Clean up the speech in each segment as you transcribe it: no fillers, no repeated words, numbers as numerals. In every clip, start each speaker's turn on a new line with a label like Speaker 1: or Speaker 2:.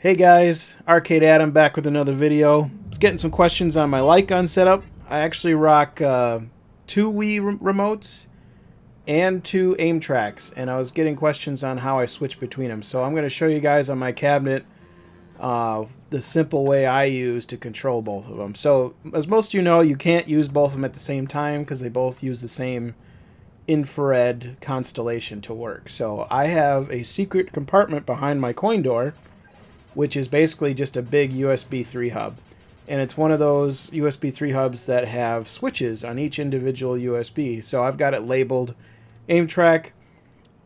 Speaker 1: Hey guys, Arcade Adam back with another video. I was getting some questions on my LightGun setup. I actually rock 2 Wii remotes and 2 AimTraks, and I was getting questions on how I switch between them. So I'm going to show you guys on my cabinet the simple way I use to control both of them. So as most of you know, you can't use both of them at the same time because they both use the same infrared constellation to work. So I have a secret compartment behind my coin door, which is basically just a big USB 3 hub. And it's one of those USB 3 hubs that have switches on each individual USB. So I've got it labeled AimTrak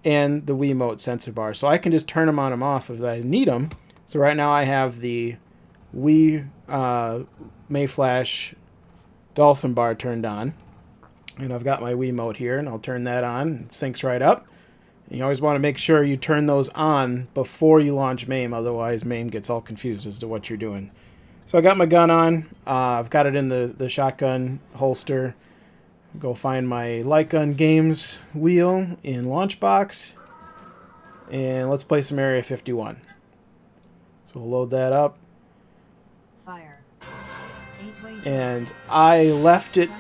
Speaker 1: and the WiiMote sensor bar. So I can just turn them on and off if I need them. So right now I have the Wii Mayflash Dolphin bar turned on. And I've got my WiiMote here, and I'll turn that on. It syncs right up. You always want to make sure you turn those on before you launch MAME, otherwise MAME gets all confused as to what you're doing. So I got my gun on. I've got it in the shotgun holster. Go find my LightGun Games wheel in Launchbox. And let's play some Area 51. So we'll load that up.
Speaker 2: Fire.
Speaker 1: And I left it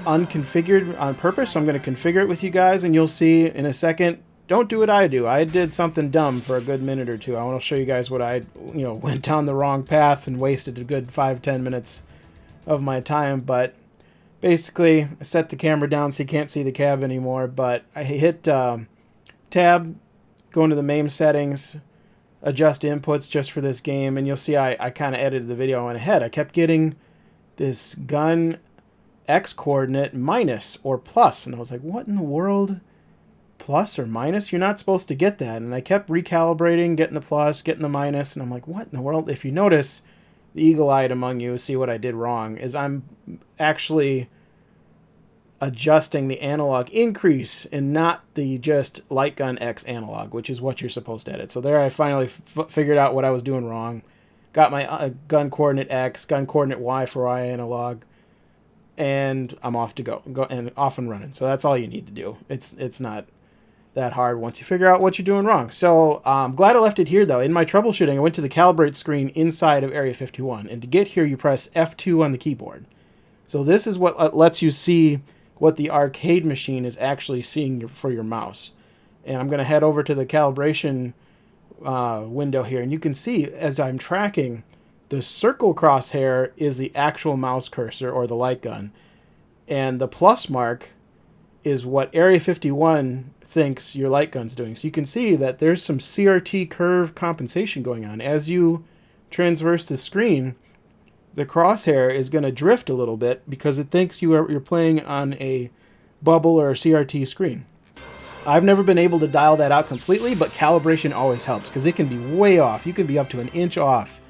Speaker 1: unconfigured on purpose, so I'm going to configure it with you guys, and you'll see in a second. Don't do what I do. I did something dumb for a good minute or two. I want to show you guys what I, went down the wrong path and wasted a good 5-10 minutes of my time. But basically, I set the camera down so you can't see the cab anymore. But I hit tab, go into the MAME settings, adjust inputs just for this game, and you'll see I kind of edited the video on ahead. I kept getting this gun X coordinate minus or plus, and I was like, what in the world? Plus or minus? You're not supposed to get that. And I kept recalibrating, getting the plus, getting the minus, and I'm like, what in the world? If you notice, the eagle-eyed among you see what I did wrong, is I'm actually adjusting the analog increase and not the just LightGun X analog, which is what you're supposed to edit. So there I finally figured out what I was doing wrong. Got my gun coordinate X, gun coordinate Y for Y analog, and I'm off to go and off and running. So that's all you need to do. It's not that hard once you figure out what you're doing wrong. So I'm glad I left it here, though. In my troubleshooting, I went to the calibrate screen inside of Area 51, and to get here you press F2 on the keyboard. So this is what lets you see what the arcade machine is actually seeing for your mouse. And I'm going to head over to the calibration window here, and you can see as I'm tracking, the circle crosshair is the actual mouse cursor or the light gun, and the plus mark is what Area 51 thinks your light gun's doing. So you can see that there's some CRT curve compensation going on. As you transverse the screen, the crosshair is going to drift a little bit because it thinks you're playing on a bubble or a CRT screen. I've never been able to dial that out completely, but calibration always helps because it can be way off. You can be up to an inch off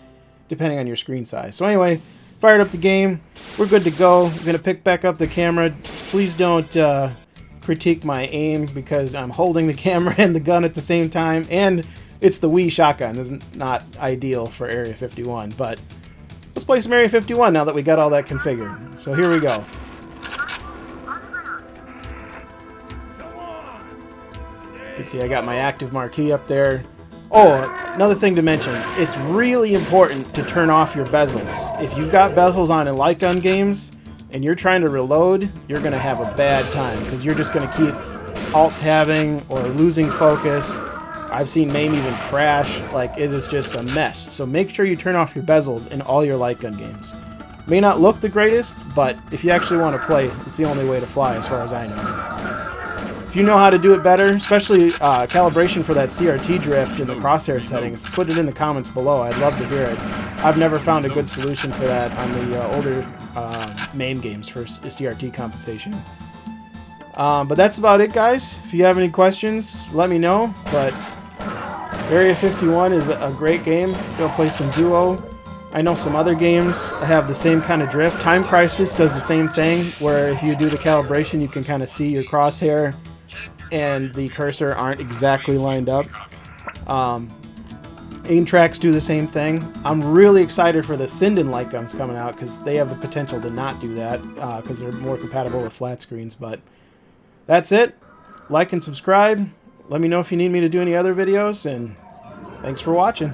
Speaker 1: depending on your screen size. So anyway, fired up the game. We're good to go. I'm going to pick back up the camera. Please don't critique my aim because I'm holding the camera and the gun at the same time, and it's the Wii shotgun. This is not ideal for Area 51, but let's play some Area 51 now that we got all that configured. So here we go. You can see I got my active marquee up there. Oh, another thing to mention, it's really important to turn off your bezels. If you've got bezels on in LightGun games and you're trying to reload, you're going to have a bad time because you're just going to keep alt-tabbing or losing focus. I've seen MAME even crash. Like, it is just a mess. So make sure you turn off your bezels in all your LightGun games. May not look the greatest, but if you actually want to play, it's the only way to fly as far as I know. If you know how to do it better, especially calibration for that CRT drift in the crosshair settings, put it in the comments below. I'd love to hear it. I've never found a good solution for that on the older MAME games for CRT compensation. But that's about it, guys. If you have any questions, let me know. But Area 51 is a great game. Go play some Duo. I know some other games have the same kind of drift. Time Crisis does the same thing, where if you do the calibration, you can kind of see your crosshair and the cursor aren't exactly lined up. AimTraks do the same thing. I'm really excited for the Sinden light guns coming out because they have the potential to not do that because they're more compatible with flat screens. But that's it. Like and subscribe. Let me know if you need me to do any other videos, and thanks for watching.